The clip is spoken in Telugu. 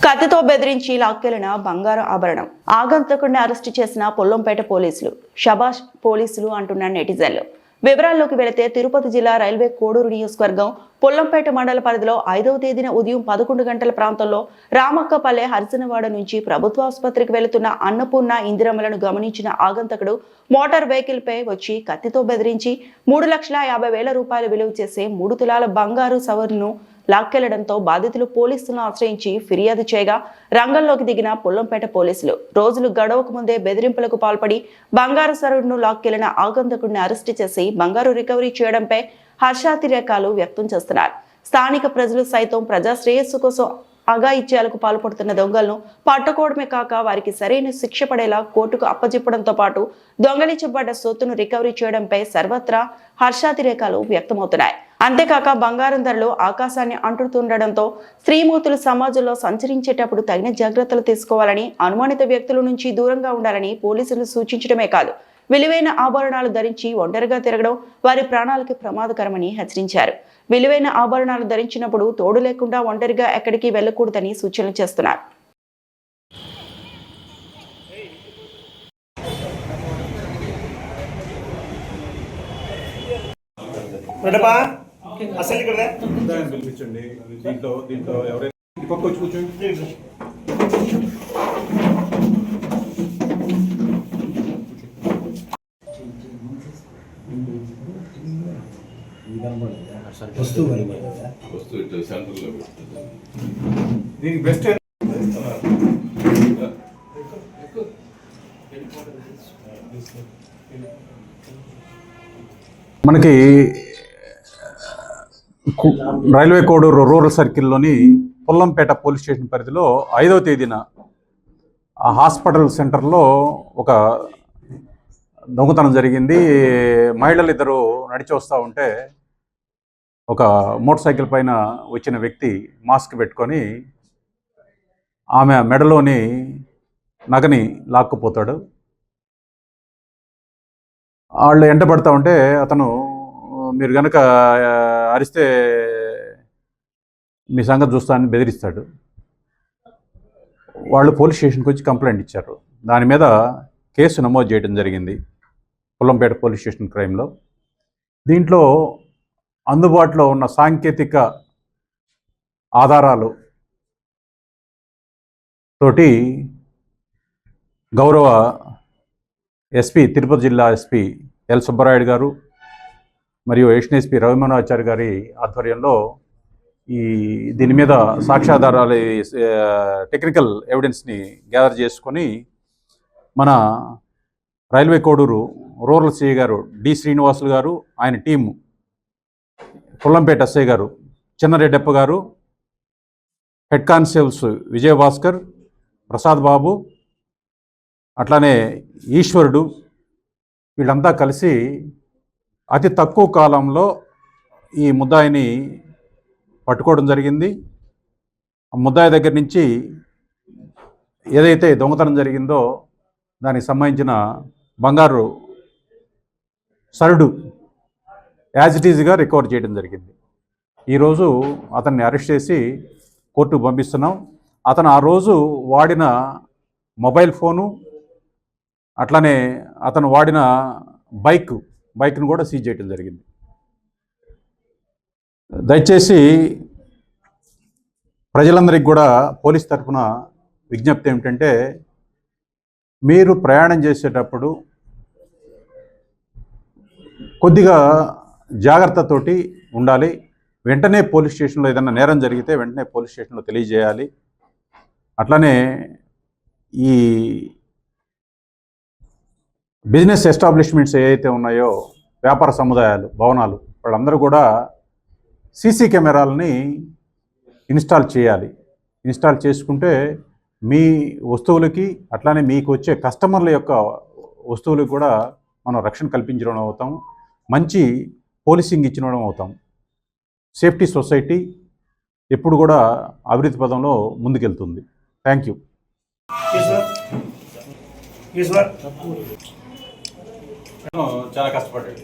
కత్తితో బెదిరించి లాక్కెళ్లిన బంగారు ఆభరణం. ఆగంతకుడిని అరెస్టు చేసిన పొల్లంపేట పోలీసులు. షబాష్ పోలీసులు అంటున్న నెటిజన్లు. వివరాల్లోకి వెళితే తిరుపతి జిల్లా రైల్వే కోడూరు నియోజకవర్గం పొల్లంపేట మండల పరిధిలో 5వ తేదీన ఉదయం 11 గంటల ప్రాంతంలో రామక్కపల్లె హరిజనవాడ నుంచి ప్రభుత్వ ఆసుపత్రికి వెళుతున్న అన్నపూర్ణ ఇందిరమ్మలను గమనించిన ఆగంతకుడు మోటార్ వెహికల్ పై వచ్చి కత్తితో బెదిరించి 3,50,000 రూపాయలు విలువ చేసే 3 తులాల బంగారు సవర్ను లాక్కెళ్లడంతో బాధితులు పోలీసులను ఆశ్రయించి ఫిర్యాదు చేయగా రంగంలోకి దిగిన పొల్లంపేట పోలీసులు రోజులు గడవక ముందే బెదిరింపులకు పాల్పడి బంగారు సరుడును లాక్కెళ్లిన ఆగంతకుడిని అరెస్టు చేసి బంగారు రికవరీ చేయడంపై హర్షాతిరేకాలు వ్యక్తం చేస్తున్నారు. స్థానిక ప్రజలు సైతం ప్రజా శ్రేయస్సు కోసం అఘాయిత్యాలకు పాల్పడుతున్న దొంగలను పట్టుకోవడమే కాక వారికి సరైన శిక్ష పడేలా కోర్టుకు అప్పచెప్పడంతో పాటు దొంగలించబడ్డ సొత్తును రికవరీ చేయడంపై సర్వత్రా హర్షాతిరేకాలు వ్యక్తమవుతున్నాయి. అంతేకాక బంగారం ధరలు ఆకాశాన్ని అంటుతుండటంతో స్త్రీమూర్తులు సమాజంలో సంచరించేటప్పుడు తగిన జాగ్రత్తలు తీసుకోవాలని, అనుమానిత వ్యక్తుల నుంచి దూరంగా ఉండాలని పోలీసులు సూచించడమే కాదు విలువైన ఆభరణాలు ధరించి ఒంటరిగా తిరగడం వారి ప్రాణాలకు ప్రమాదకరమని హెచ్చరించారు. విలువైన ఆభరణాలు ధరించినప్పుడు తోడు లేకుండా ఒంటరిగా ఎక్కడికి వెళ్లకూడదని సూచనలు చేస్తున్నారు. పిలిపించండి. దీంట్లో ఎవరైనా పక్క వచ్చి కూర్చోండి. దీనికి బెస్ట్ మనకి రైల్వే కోడూరు రూరల్ సర్కిల్లోని పొల్లంపేట పోలీస్ స్టేషన్ పరిధిలో 5వ తేదీన ఆ హాస్పిటల్ సెంటర్లో ఒక దొంగతనం జరిగింది. మహిళలు ఇద్దరు నడిచి వస్తూ ఉంటే ఒక మోటార్ సైకిల్ పైన వచ్చిన వ్యక్తి మాస్క్ పెట్టుకొని ఆమె మెడలోని నగని లాక్కుపోతాడు. వాళ్ళు ఎంటబడతా ఉంటే అతను మీరు కనుక అరిస్తే మీ సంగతి చూస్తానని బెదిరిస్తాడు. వాళ్ళు పోలీస్ స్టేషన్కి వచ్చి కంప్లైంట్ ఇచ్చారు. దాని మీద కేసు నమోదు చేయడం జరిగింది పొల్లంపేట పోలీస్ స్టేషన్ క్రైమ్లో. దీంట్లో అందుబాటులో ఉన్న సాంకేతిక ఆధారాలు తోటి గౌరవ ఎస్పీ తిరుపతి జిల్లా ఎస్పీ ఎల్ సుబ్బరాయుడు గారు మరియు ఎడిషనల్ ఎస్పీ రవిమనోహరాచారి గారి ఆధ్వర్యంలో దీని మీద సాక్ష్యాధారాలు టెక్నికల్ ఎవిడెన్స్ని గ్యాదర్ చేసుకొని మన రైల్వే కోడూరు రూరల్ సిఐ గారు డి శ్రీనివాసులు గారు, ఆయన టీము, పొల్లంపేట ఎస్ఐ గారు చిన్నరెడ్డప్ప గారు, హెడ్ కానిస్టేబుల్స్ విజయభాస్కర్, ప్రసాద్ బాబు, అట్లానే ఈశ్వరుడు, వీళ్ళంతా కలిసి అతి తక్కువ కాలంలో ఈ ముద్దాయిని పట్టుకోవడం జరిగింది. ఆ ముద్దాయి దగ్గర నుంచి ఏదైతే దొంగతనం జరిగిందో దానికి సంబంధించిన బంగారు సరుడు యాజ్ ఇట్ ఈజ్గా రికవర్ చేయడం జరిగింది. ఈరోజు అతన్ని అరెస్ట్ చేసి కోర్టుకు పంపిస్తున్నాం. అతను ఆ రోజు వాడిన మొబైల్ ఫోను, అట్లానే అతను వాడిన బైక్ను కూడా సీజ్ చేయడం జరిగింది. దయచేసి ప్రజలందరికీ కూడా పోలీస్ తరఫున విజ్ఞప్తి ఏమిటంటే, మీరు ప్రయాణం చేసేటప్పుడు కొద్దిగా జాగ్రత్తతోటి ఉండాలి. వెంటనే పోలీస్ స్టేషన్లో ఏదైనా నేరం జరిగితే వెంటనే పోలీస్ స్టేషన్లో తెలియజేయాలి. అట్లనే ఈ బిజినెస్ ఎస్టాబ్లిష్మెంట్స్ ఏవైతే ఉన్నాయో, వ్యాపార సముదాయాలు, భవనాలు, వాళ్ళందరూ కూడా సీసీ కెమెరాలని ఇన్స్టాల్ చేయాలి. ఇన్స్టాల్ చేసుకుంటే మీ వస్తువులకి అట్లానే మీకు వచ్చే కస్టమర్ల యొక్క వస్తువులకు కూడా మనం రక్షణ కల్పించడం అవుతాం, మంచి పోలీసింగ్ ఇచ్చడం అవుతాం. సేఫ్టీ సొసైటీ ఎప్పుడు కూడా అభివృద్ధి పదంలో ముందుకెళ్తుంది. Thank you. చాలా కష్టపడ్డాడు.